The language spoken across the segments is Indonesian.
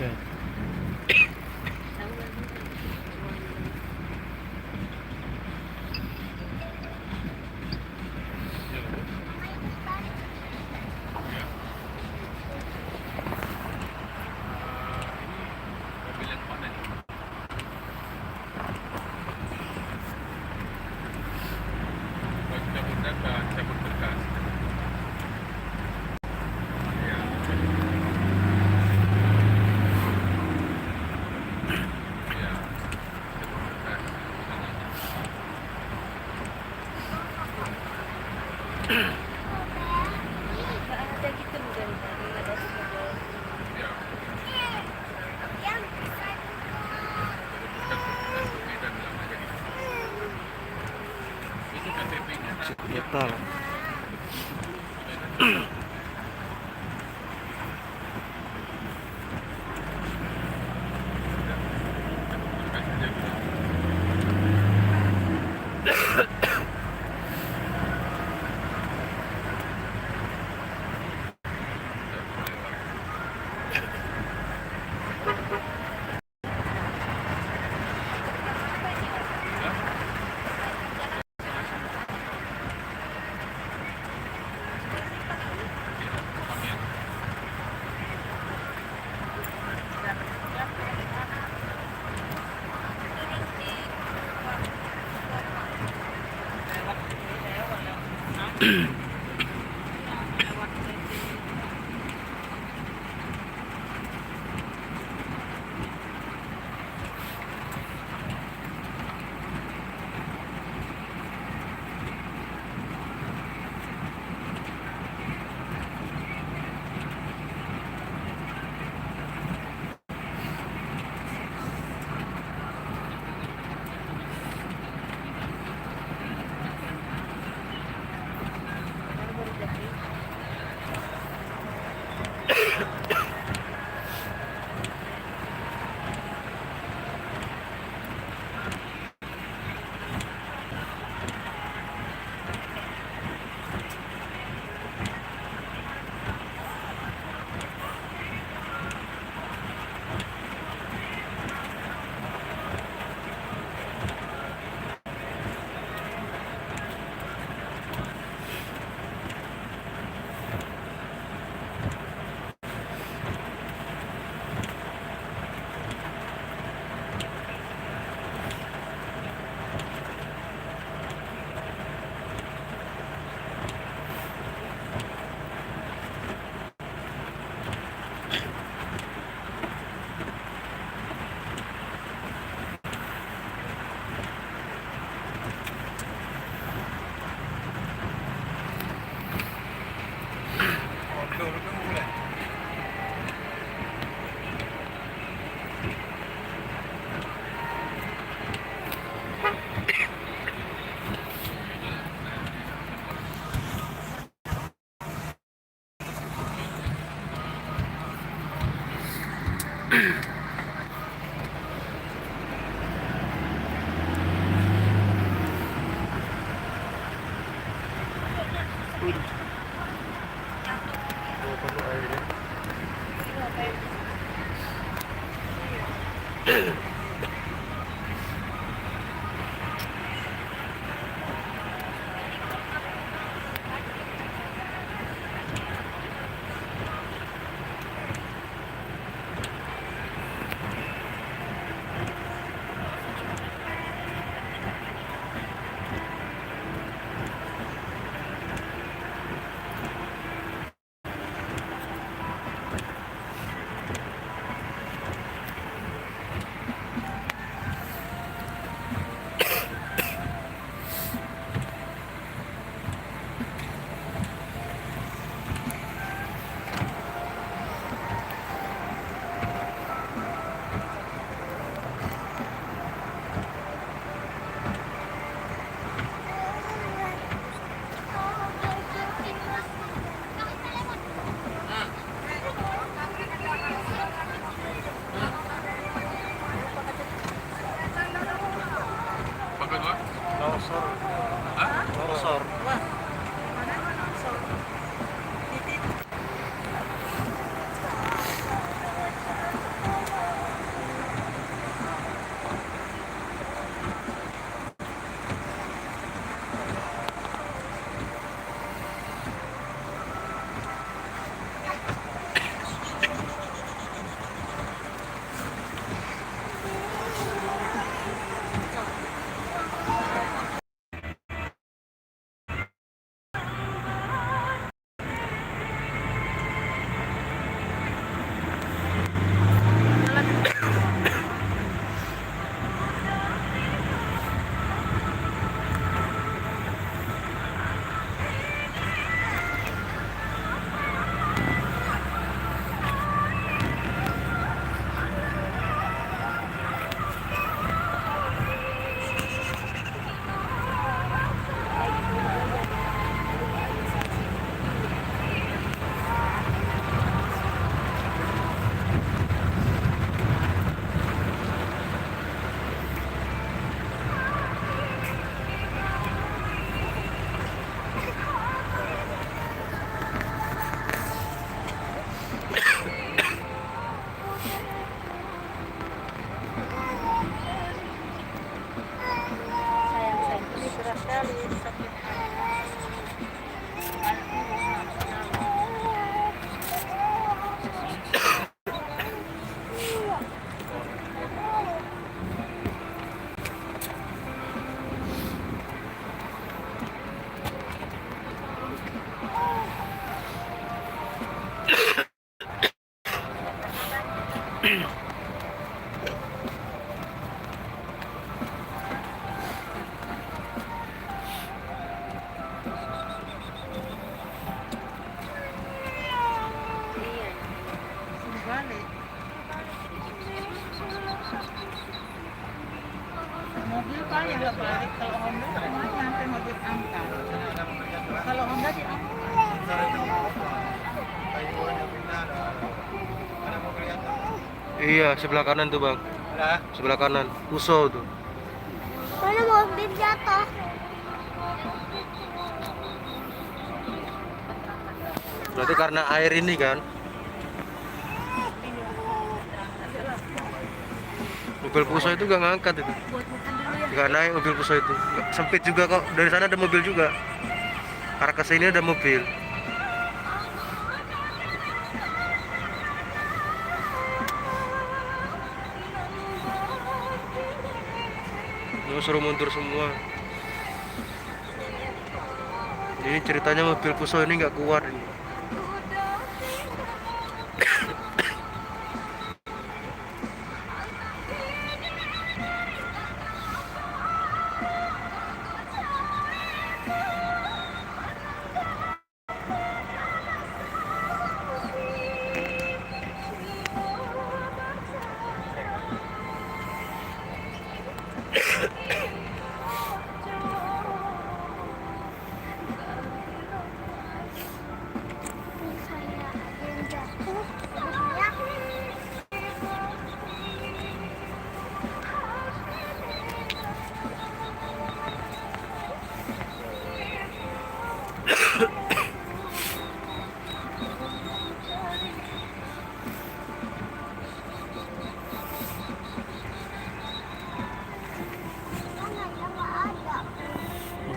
Cek. Ada gitu dari ada model. Metal. Oh, perlu airnya. bolak-balik. Kalau Honda lumayan sampai mobil angkat. Kalau Honda diangkat. Iya, sebelah kanan tuh bang. Sebelah kanan, Uso tuh. Mana mobil jatuh? Berarti karena air ini kan. Mobil Puso itu gak ngangkat itu. Gak naik mobil Puso itu. Sempit juga kok. Dari sana ada mobil juga. Arah ke sini ada mobil. Ini suruh mundur semua. Ini ceritanya mobil Puso ini nggak kuat ini.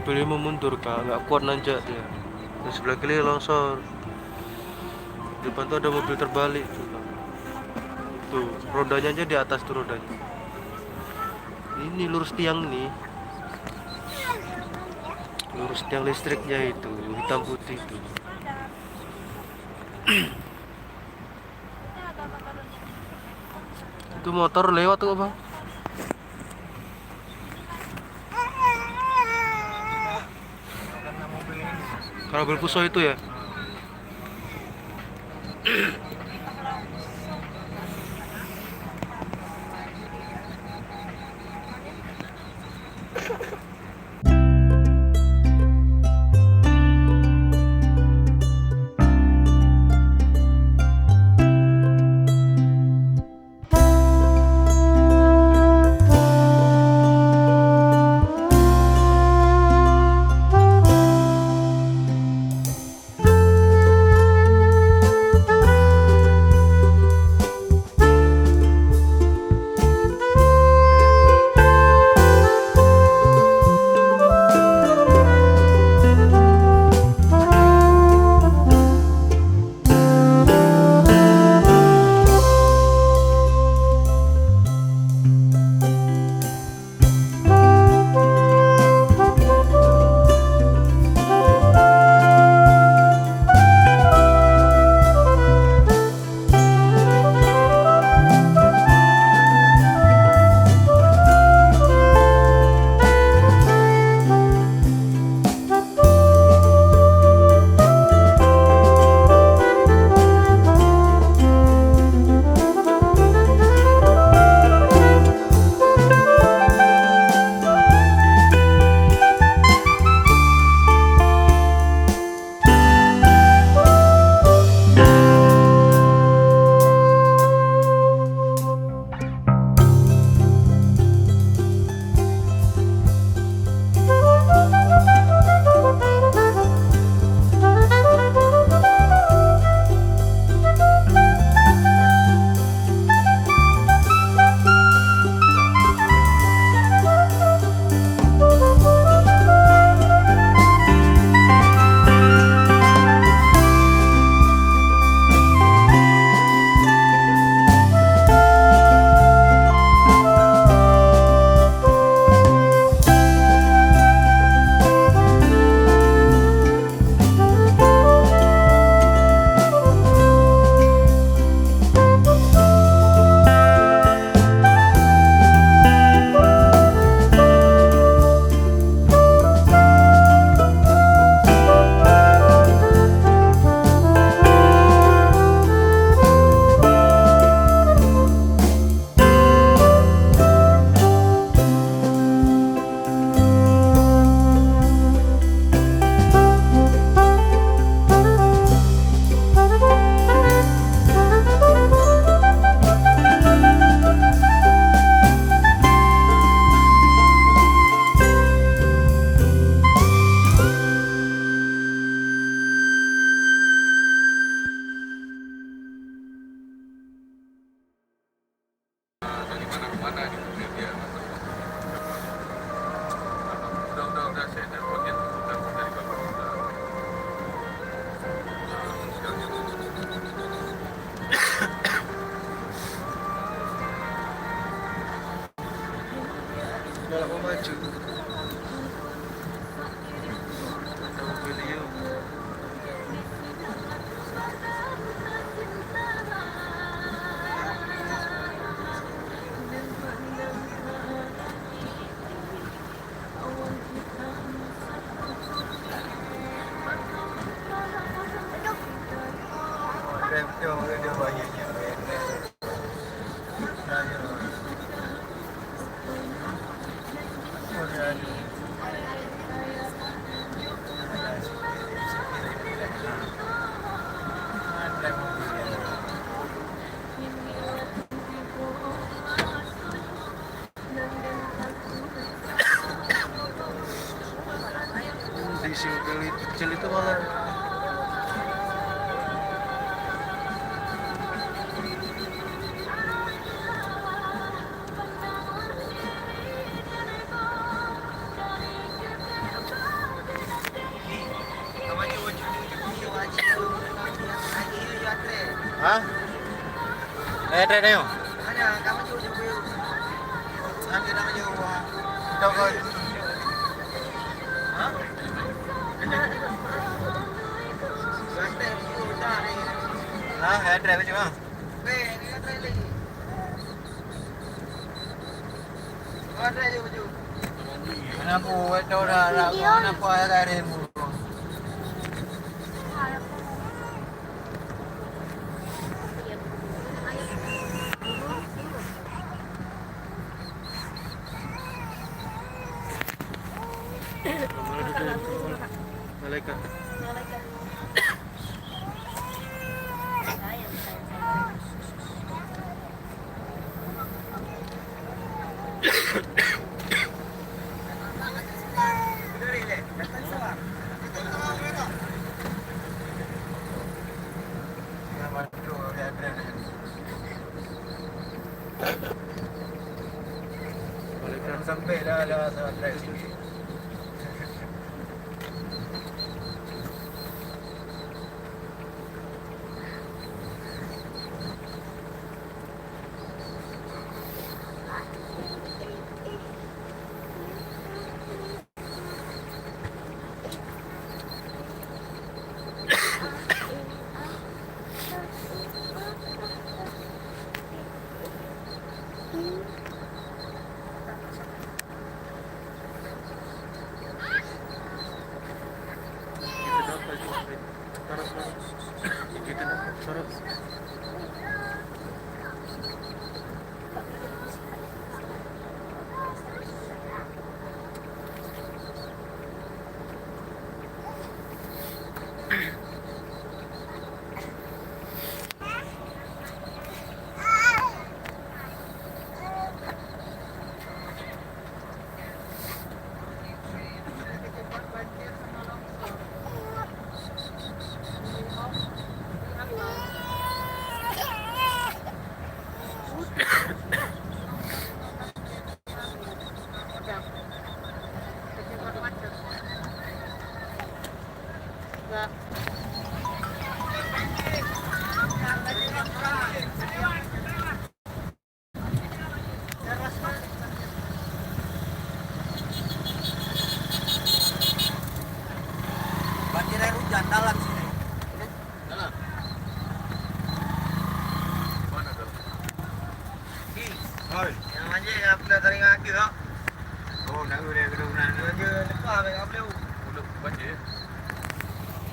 Mobil ini mau mundur kak, nggak kuat nanjak dia. Di sebelah kiri longsor. Di depan tuh ada mobil terbalik tuh, Kak. Tuh rodanya aja di atas tuh rodanya. Ini lurus tiang nih, lurus tiang listriknya itu hitam putih itu. Itu motor lewat tuh bang. Kalau mobil Puso itu ya. nggak mau maju. Ada mobil liu. Di mobil kecil itu malah hah? Tren yo. Hanya kamu juga nanti namanya Doko. Hah? Drive cuma. Ini drive lagi. Drive juga. Mana buat orang mana buat dari mu. Malaikat. Sampai dah drive. Banjir air hujan dalam sini. Dalam. Mana dalam? Oi, yang aja ya pula tarik kaki tak? Oh, nak boleh kedua aja lepas tak boleh. Udah banjir.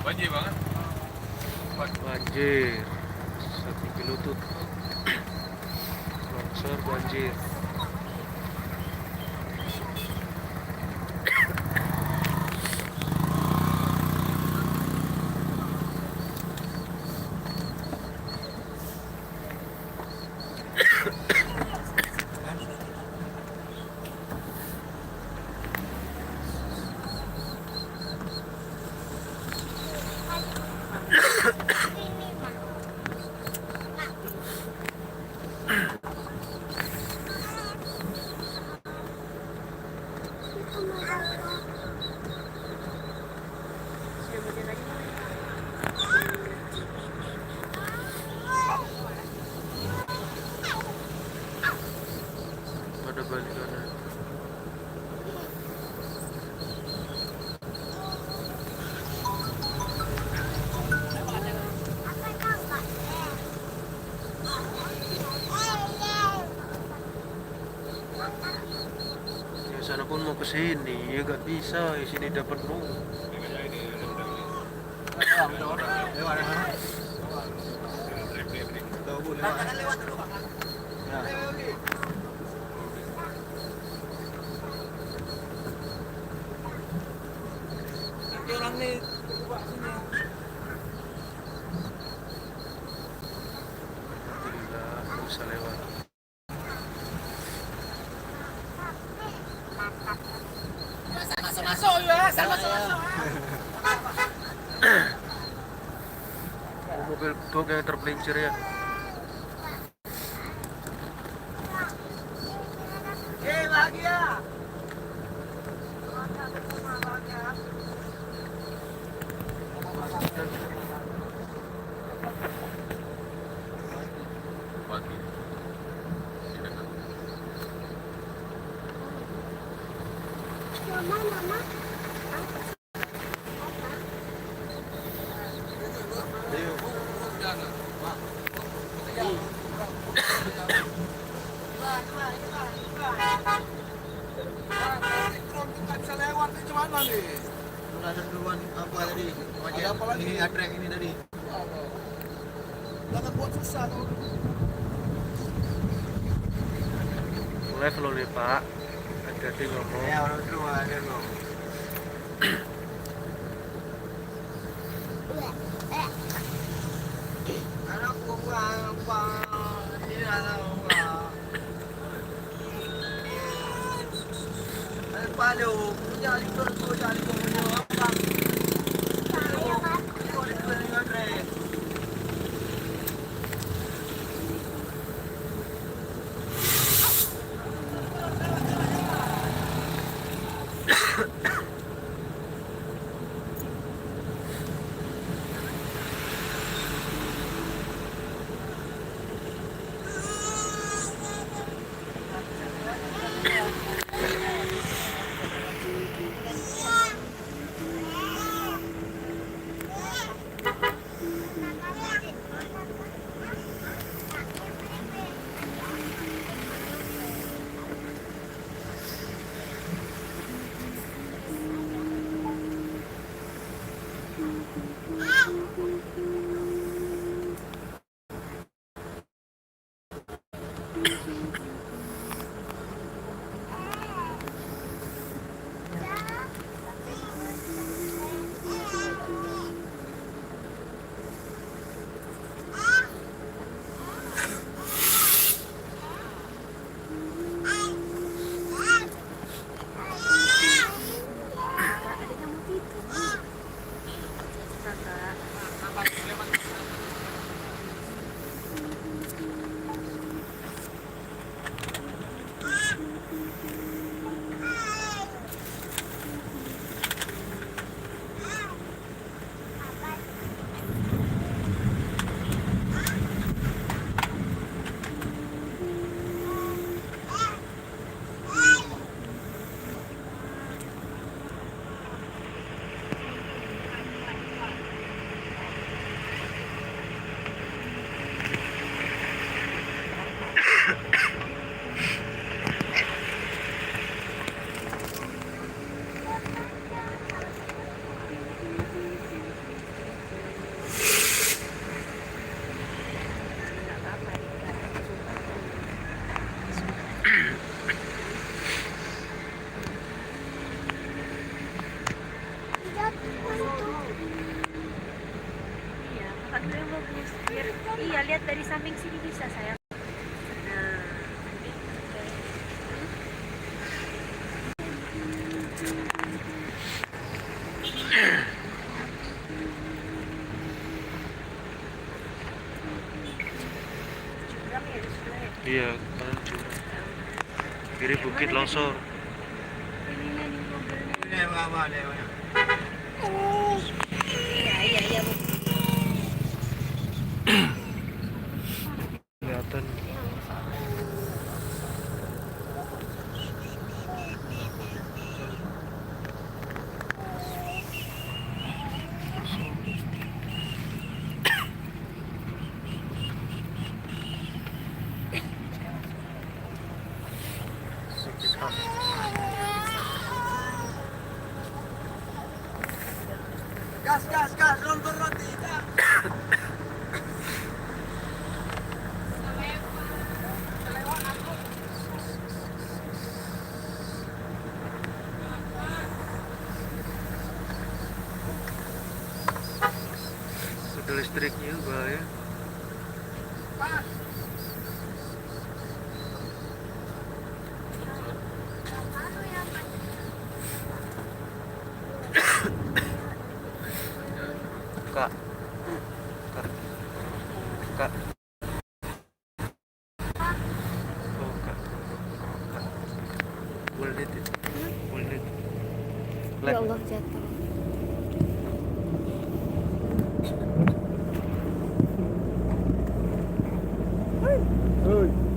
Banjir banget. Banjir. 1 kilo tuh. Longsor banjir. ke sini ya gak bisa, di sini udah penuh. Orang nih Alhamdulillah bisa lewat. masuk ya, masuk. Mobil truk yang terpelincir ya. Bahagia. Ada duluan apa tadi? Ada apa lagi? Ini atrek ini tadi. Jangan buat susah tuh. Mulai kalau nih Pak, hati-hati ngomong. Ya orang tua ada loh. Anak gua apa? Ini anak gua. Palu, jadi tu jadi tu apa? Iya, kakak dulu yang bagus. Biar, iya, lihat dari samping sini bisa sayang. Nah, curam ya di sebelah ya. Iya, kanan curang. Kiri bukit longsor. Ini nih mobilnya. Ini apa dia? Iya, iya, iya. Kelihatan. Sakit hati. Ada listriknya bahaya. Kak, kak, kak. Oh, kak. Kak. Boleh lihat. Boleh lihat. Ya Allah, jatuh. Astagfirullah.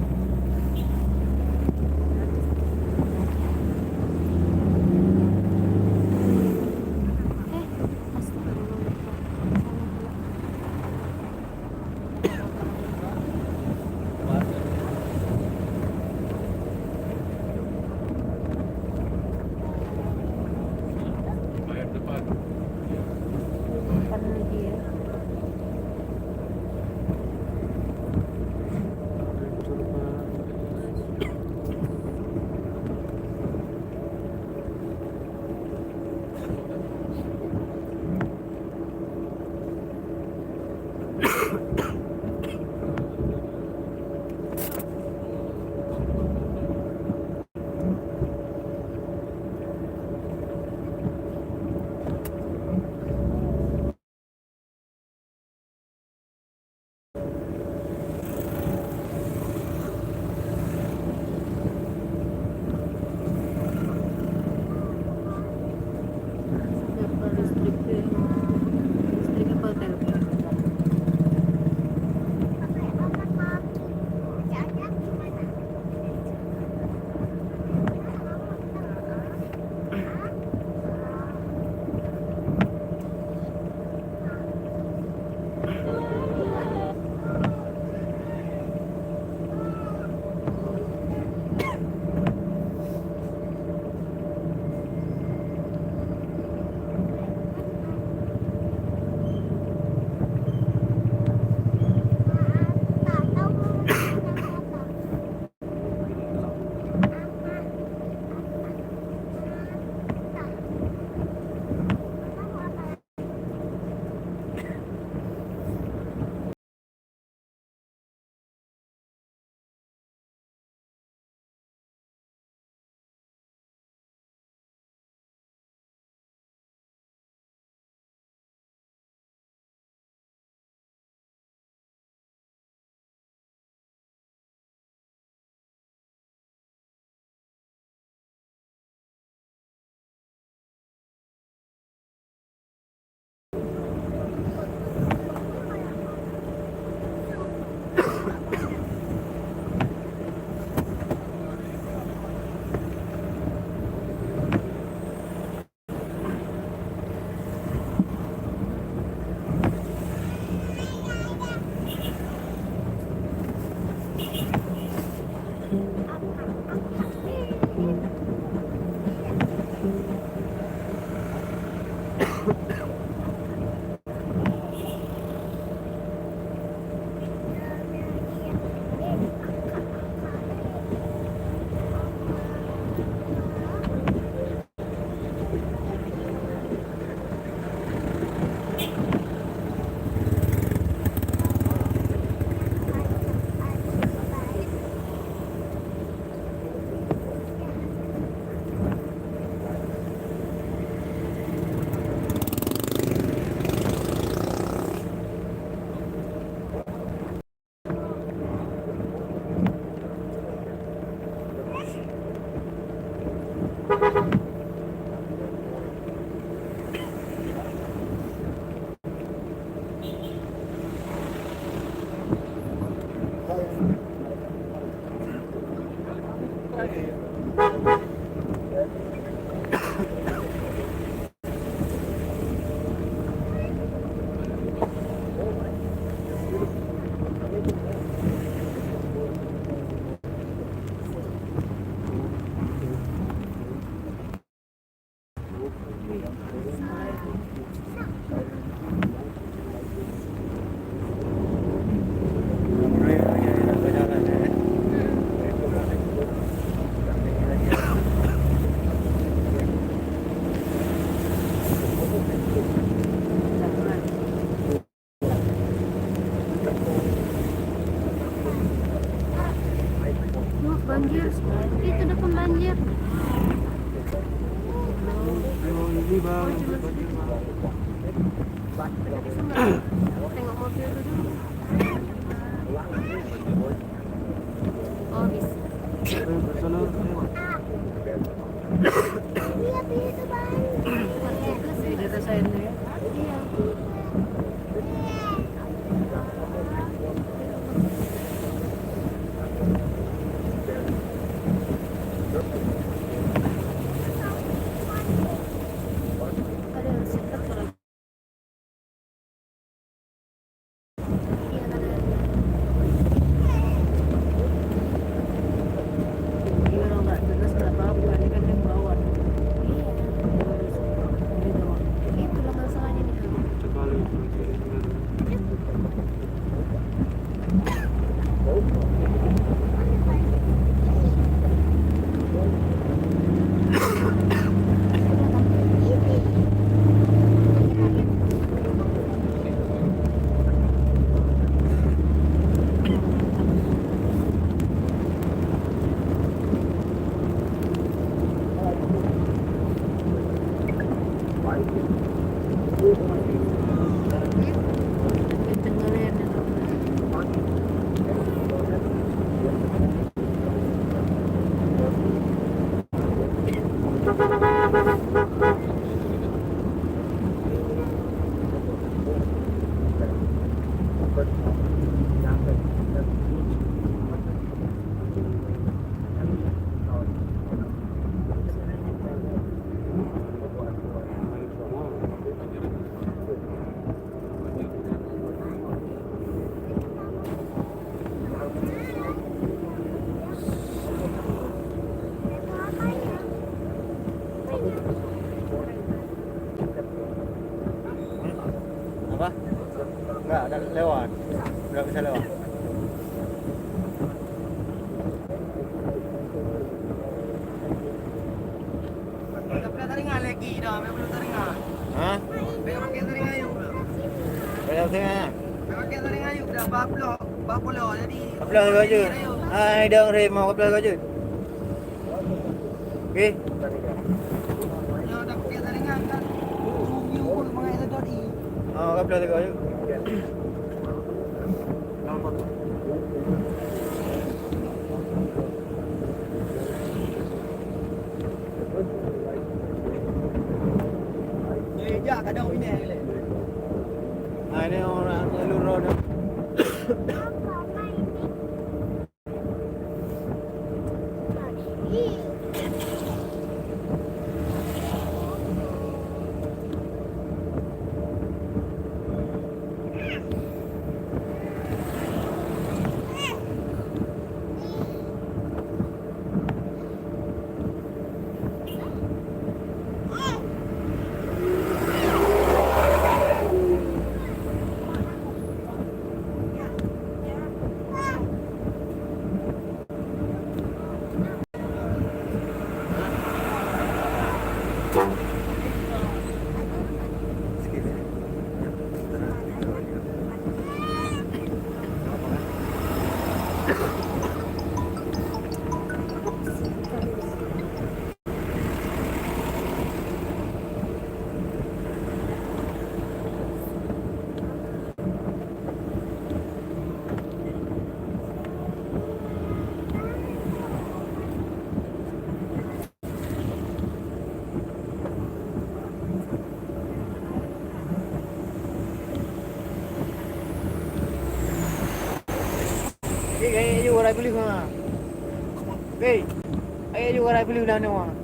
banjir. Itu depan banjir. Ini bang. Tengok mobil dulu. Oh bisa. Dia rasain ya. Iya. Ada yang sekat kalau. Iya ada. Ini kalau nggak jelas nggak apa-apa. Ini kan yang bawah. Iya. Ini doang. Itulah masalahnya nih. Sekali. Kencengnya itu. Apa? Enggak, ada lewat. Enggak bisa lewat. Tapi teringat lagi dah, belum teringat. Hah? Pakai teringat yuk. Kayak tengah. Pakai teringat yuk dah bapulo jadi. Kaplah baju. Hai dong Rim, mau kaplah baju. Okey. Yo dah pakai teringat kan. Yuk mengai tadi. Oh, kaplah baju. Ya kadang ini le. Ah, ini orang jalur road. Ayo orang beli mana? Hey, ayo orang beli mana mana?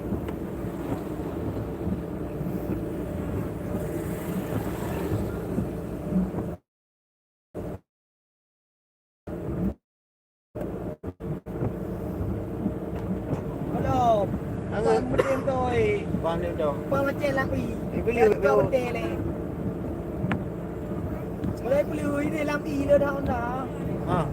Hello. Angkat. Betul toi. Pandai dong. Pemecah lampi. Beli betul le. Mulai beli ini lampi dah dah. Ah.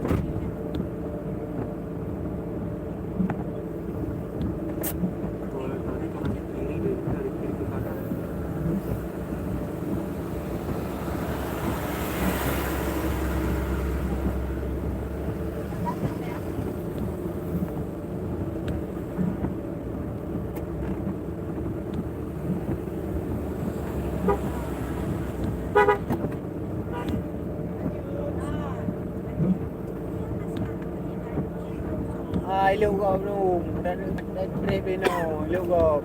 Ilok kau belum. Dan trip ni no. Ilok kau.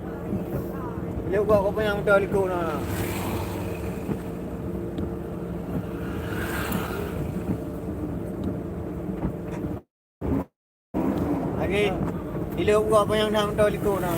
Ilok kau apa yang betul ikut na. Lagi. Ilok kau apa yang dah betul ikut na.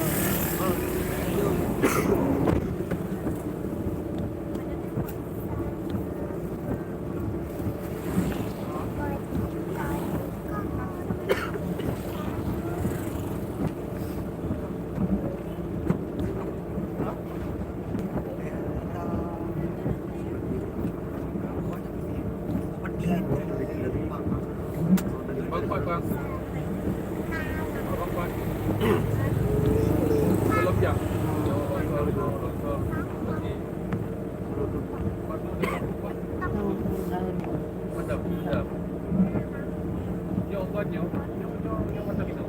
Belum jam. Mantap. Yo buat yo. Yo mantap itu.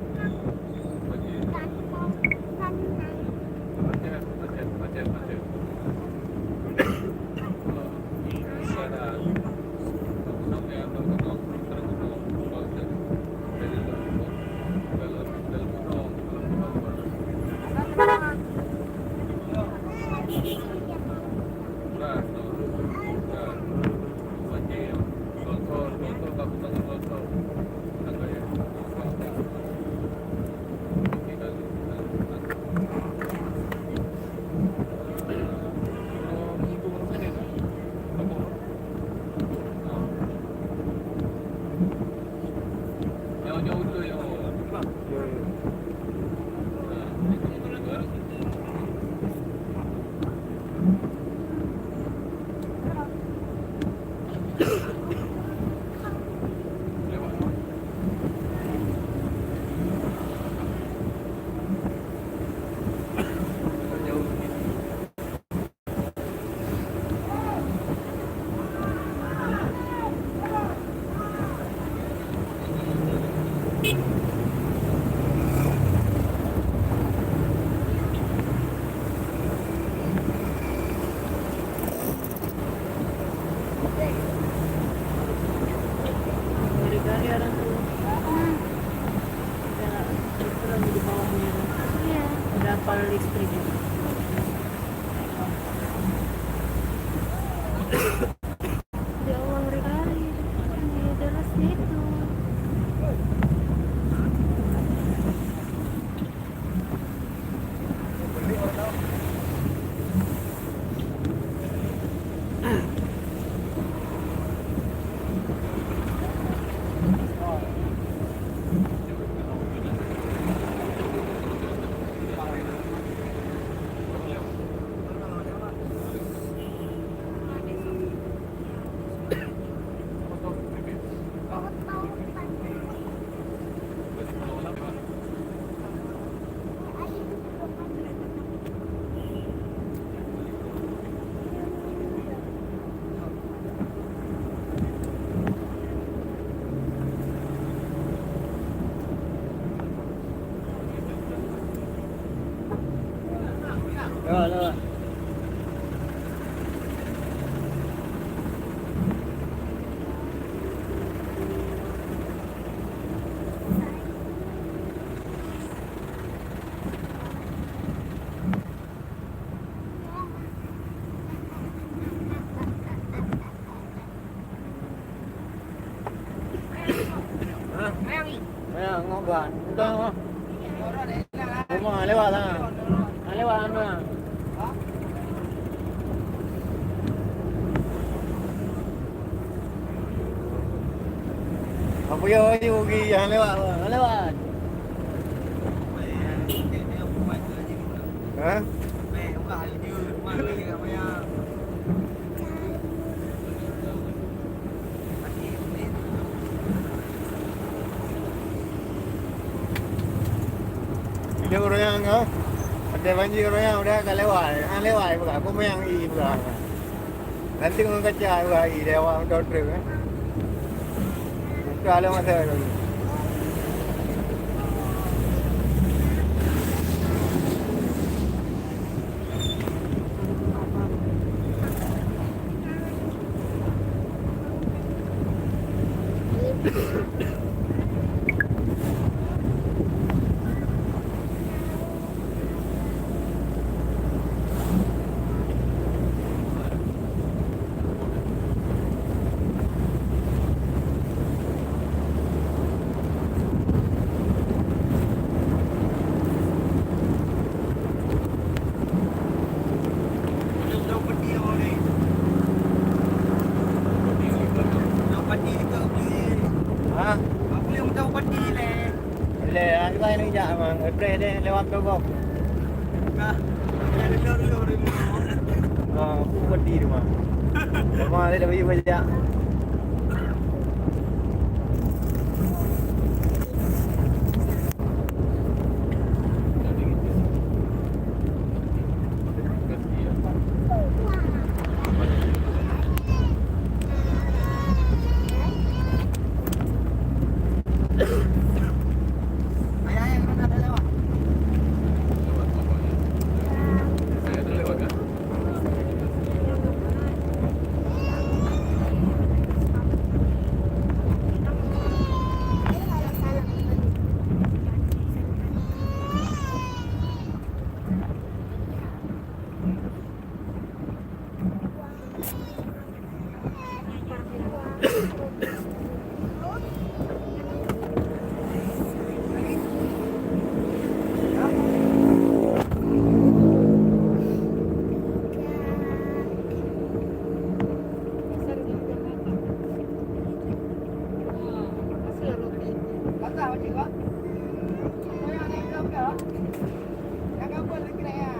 Macam. Jauh-jauh tu yang Hari-hari orang tu. Itu lagi di bawahnya. Iya. Berapa listrik itu? Ya Allah, hari-hari. Ya derasnya itu. Lewat. Ayo ngobrol. Udah. Rumah lewat lah. Lewat anu. Apa yo pergi yang lewat. Lewat. Ha? Dia orang yang ada banjir orang yang udah akan lewat pula. Aku yang i pula. Nanti orang kaca pula i dia orang doktor kan. Itu ada masa lagi. Kita yang injak bang. Spray dia lewat tu kok. Nah, ini dulu ribu. Aku peti rumah. Rumah dia dah bagi banyak. Ayah yang mana ada lewat? Kata macam apa? Kau yang ni kau ke? Yang kau buat lagi ni ya?